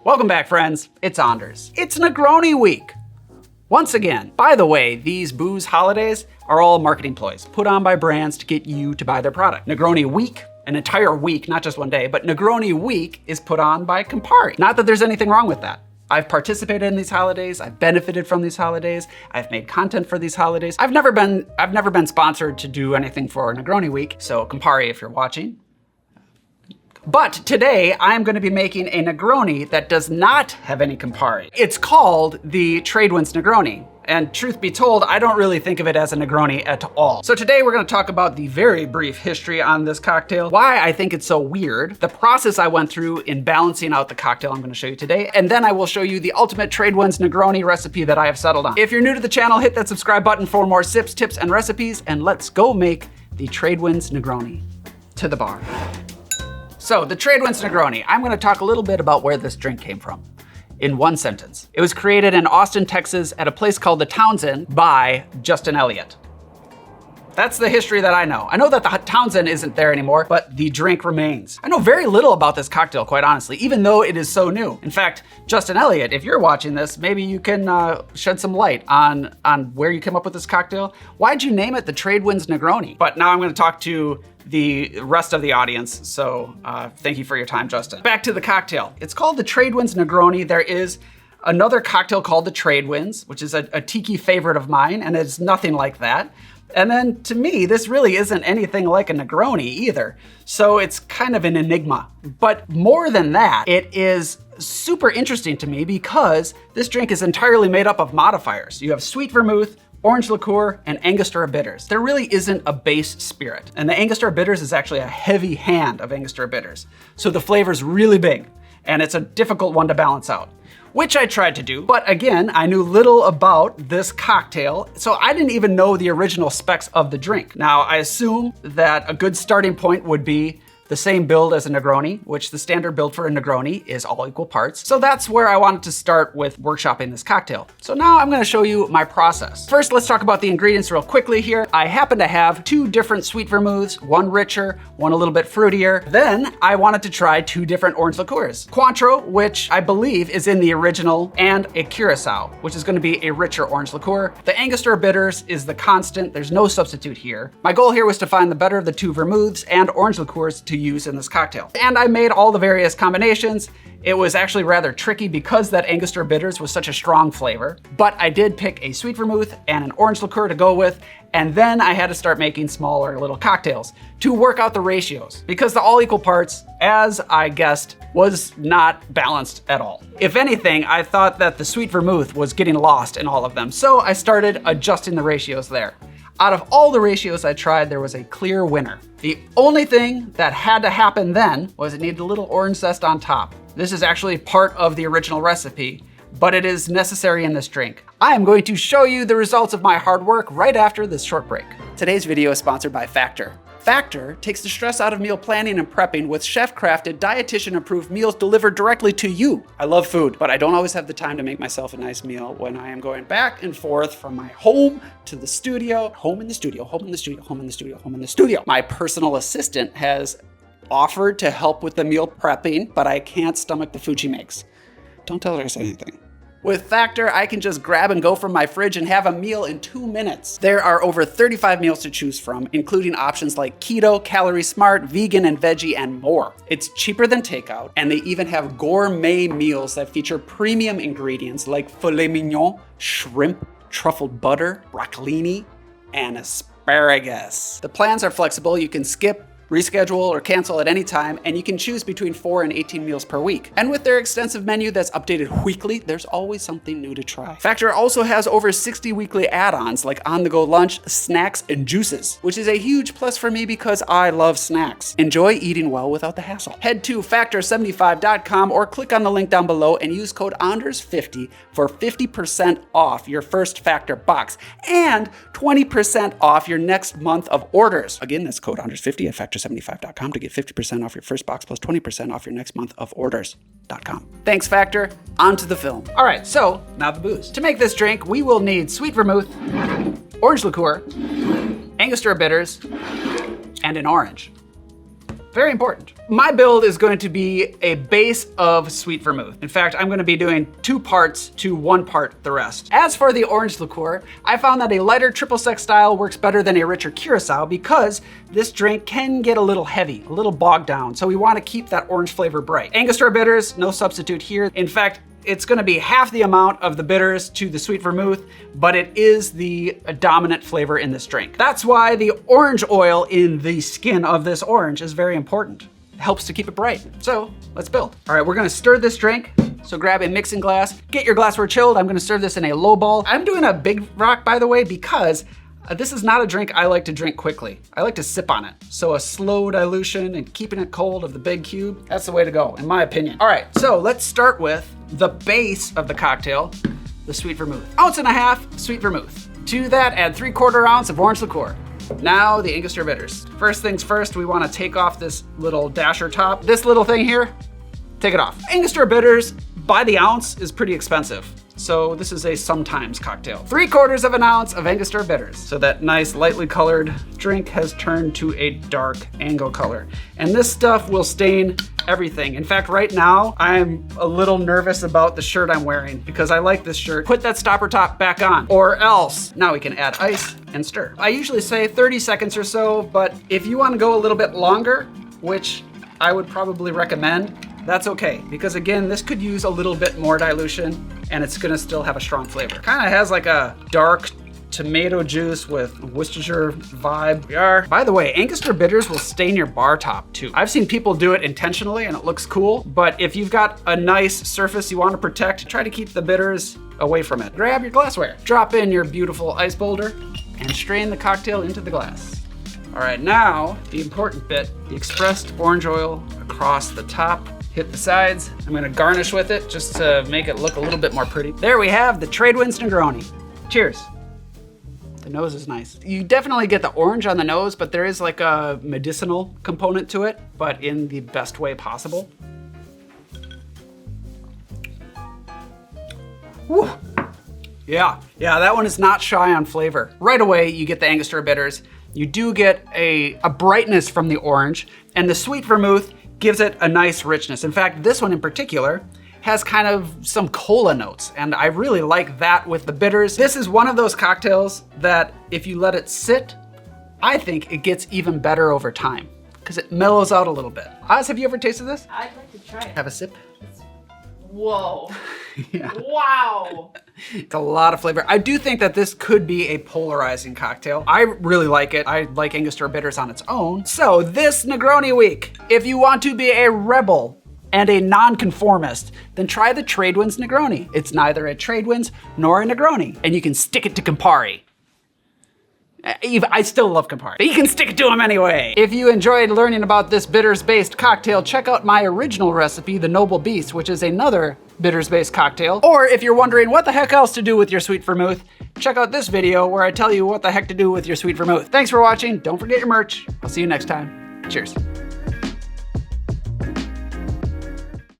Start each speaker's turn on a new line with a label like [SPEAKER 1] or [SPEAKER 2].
[SPEAKER 1] Welcome back, friends. It's Anders. It's Negroni week. Once again, by the way, these booze holidays are all marketing ploys put on by brands to get you to buy their product. Negroni week, an entire week, not just one day, but Negroni week is put on by Campari. Not that there's anything wrong with that. I've participated in these holidays, I've benefited from these holidays, I've made content for these holidays. I've never been sponsored to do anything for Negroni week, so Campari, if you're watching. But today, I'm gonna be making a Negroni that does not have any Campari. It's called the Tradewinds Negroni. And truth be told, I don't really think of it as a Negroni at all. So today we're gonna talk about the very brief history on this cocktail, why I think it's so weird, the process I went through in balancing out the cocktail I'm gonna show you today, and then I will show you the ultimate Tradewinds Negroni recipe that I have settled on. If you're new to the channel, hit that subscribe button for more sips, tips, and recipes, and let's go make the Tradewinds Negroni. To the bar. So the Tradewinds Negroni, I'm gonna talk a little bit about where this drink came from. In one sentence. It was created in Austin, Texas at a place called the Townsend by Justin Elliott. That's the history that I know. I know that the Townsend isn't there anymore, but the drink remains. I know very little about this cocktail, quite honestly, even though it is so new. In fact, Justin Elliott, if you're watching this, maybe you can shed some light on where you came up with this cocktail. Why'd you name it the Tradewinds Negroni? But now I'm gonna talk to the rest of the audience, so thank you for your time, Justin. Back to the cocktail. It's called the Tradewinds Negroni. There is another cocktail called the Tradewinds, which is a tiki favorite of mine, and it's nothing like that. And then to me, this really isn't anything like a Negroni either. So it's kind of an enigma. But more than that, it is super interesting to me because this drink is entirely made up of modifiers. You have sweet vermouth, orange liqueur, and Angostura bitters. There really isn't a base spirit. And the Angostura bitters is actually a heavy hand of Angostura bitters. So the flavor's really big, and it's a difficult one to balance out, which I tried to do. But again, I knew little about this cocktail, so I didn't even know the original specs of the drink. Now, I assume that a good starting point would be the same build as a Negroni, which the standard build for a Negroni is all equal parts. So that's where I wanted to start with workshopping this cocktail. So now I'm gonna show you my process. First, let's talk about the ingredients real quickly here. I happen to have two different sweet vermouths, one richer, one a little bit fruitier. Then I wanted to try two different orange liqueurs. Cointreau, which I believe is in the original, and a Curacao, which is gonna be a richer orange liqueur. The Angostura bitters is the constant, there's no substitute here. My goal here was to find the better of the two vermouths and orange liqueurs to use in this cocktail. And I made all the various combinations. It was actually rather tricky because that Angostura bitters was such a strong flavor, but I did pick a sweet vermouth and an orange liqueur to go with, and then I had to start making smaller little cocktails to work out the ratios because the all equal parts, as I guessed, was not balanced at all. If anything, I thought that the sweet vermouth was getting lost in all of them, so I started adjusting the ratios there. Out of all the ratios I tried, there was a clear winner. The only thing that had to happen then was it needed a little orange zest on top. This is actually part of the original recipe, but it is necessary in this drink. I am going to show you the results of my hard work right after this short break. Today's video is sponsored by Factor. Factor takes the stress out of meal planning and prepping with chef-crafted, dietitian-approved meals delivered directly to you. I love food, but I don't always have the time to make myself a nice meal when I am going back and forth from my home to the studio, home in the studio, home in the studio, home in the studio, home in the studio. My personal assistant has offered to help with the meal prepping, but I can't stomach the food she makes. Don't tell her I said anything. With Factor, I can just grab and go from my fridge and have a meal in 2 minutes. There are over 35 meals to choose from, including options like keto, calorie smart, vegan, and veggie, and more. It's cheaper than takeout, and they even have gourmet meals that feature premium ingredients like filet mignon, shrimp, truffled butter, broccolini, and asparagus. The plans are flexible. You can skip, reschedule, or cancel at any time, and you can choose between 4 and 18 meals per week. And with their extensive menu that's updated weekly, there's always something new to try. Factor also has over 60 weekly add-ons like on-the-go lunch, snacks, and juices, which is a huge plus for me because I love snacks. Enjoy eating well without the hassle. Head to factor75.com or click on the link down below and use code ANDERS50 for 50% off your first Factor box and 20% off your next month of orders. Again, that's code ANDERS50 at factor75.com to get 50% off your first box plus 20% off your next month of orders.com. Thanks, Factor. On to the film. All right, so now the booze. To make this drink, we will need sweet vermouth, orange liqueur, Angostura bitters, and an orange. Very important. My build is going to be a base of sweet vermouth. In fact, I'm going to be doing 2 parts to 1 part the rest. As for the orange liqueur, I found that a lighter triple sec style works better than a richer curacao because this drink can get a little heavy, a little bogged down. So we want to keep that orange flavor bright. Angostura bitters, no substitute here. In fact, it's going to be half the amount of the bitters to the sweet vermouth, but it is the dominant flavor in this drink. That's why the orange oil in the skin of this orange is very important. It helps to keep it bright. So let's build. All right, we're going to stir this drink. So grab a mixing glass, get your glassware chilled. I'm going to serve this in a low ball. I'm doing a big rock, by the way, because this is not a drink I like to drink quickly. I like to sip on it. So a slow dilution and keeping it cold of the big cube, that's the way to go, in my opinion. All right, so let's start with the base of the cocktail, the sweet vermouth. 1.5 ounces sweet vermouth. To that, add 3/4 ounce of orange liqueur. Now the Angostura bitters. First things first, we want to take off this little dasher top. This little thing here, take it off. Angostura bitters by the ounce is pretty expensive. So this is a sometimes cocktail. 3/4 ounce of Angostura bitters. So that nice lightly colored drink has turned to a dark Ango color. And this stuff will stain everything. In fact, right now, I'm a little nervous about the shirt I'm wearing because I like this shirt. Put that stopper top back on, or else. Now we can add ice and stir. I usually say 30 seconds or so, but if you want to go a little bit longer, which I would probably recommend, that's okay. Because again, this could use a little bit more dilution and it's gonna still have a strong flavor. Kind of has like a dark tomato juice with Worcestershire vibe. We are. By the way, Angostura bitters will stain your bar top too. I've seen people do it intentionally and it looks cool, but if you've got a nice surface you want to protect, try to keep the bitters away from it. Grab your glassware, drop in your beautiful ice boulder, and strain the cocktail into the glass. All right, now the important bit, the expressed orange oil across the top. Hit the sides. I'm gonna garnish with it just to make it look a little bit more pretty. There we have the Tradewinds Negroni. Cheers. The nose is nice. You definitely get the orange on the nose, but there is like a medicinal component to it, but in the best way possible. Woo. Yeah, that one is not shy on flavor. Right away, you get the Angostura bitters. You do get a brightness from the orange, and the sweet vermouth gives it a nice richness. In fact, this one in particular has kind of some cola notes, and I really like that with the bitters. This is one of those cocktails that if you let it sit, I think it gets even better over time because it mellows out a little bit. Oz, have you ever tasted this?
[SPEAKER 2] I'd like to try it.
[SPEAKER 1] Have a sip.
[SPEAKER 2] Whoa.
[SPEAKER 1] Yeah.
[SPEAKER 2] Wow.
[SPEAKER 1] It's a lot of flavor. I do think that this could be a polarizing cocktail. I really like it. I like Angostura bitters on its own. So this Negroni week, if you want to be a rebel and a non-conformist, then try the Tradewinds Negroni. It's neither a Tradewinds nor a Negroni, and you can stick it to Campari. I still love Campari, but you can stick it to them anyway. If you enjoyed learning about this bitters-based cocktail, check out my original recipe, the Noble Beast, which is another bitters-based cocktail. Or if you're wondering what the heck else to do with your sweet vermouth, check out this video where I tell you what the heck to do with your sweet vermouth. Thanks for watching. Don't forget your merch. I'll see you next time. Cheers.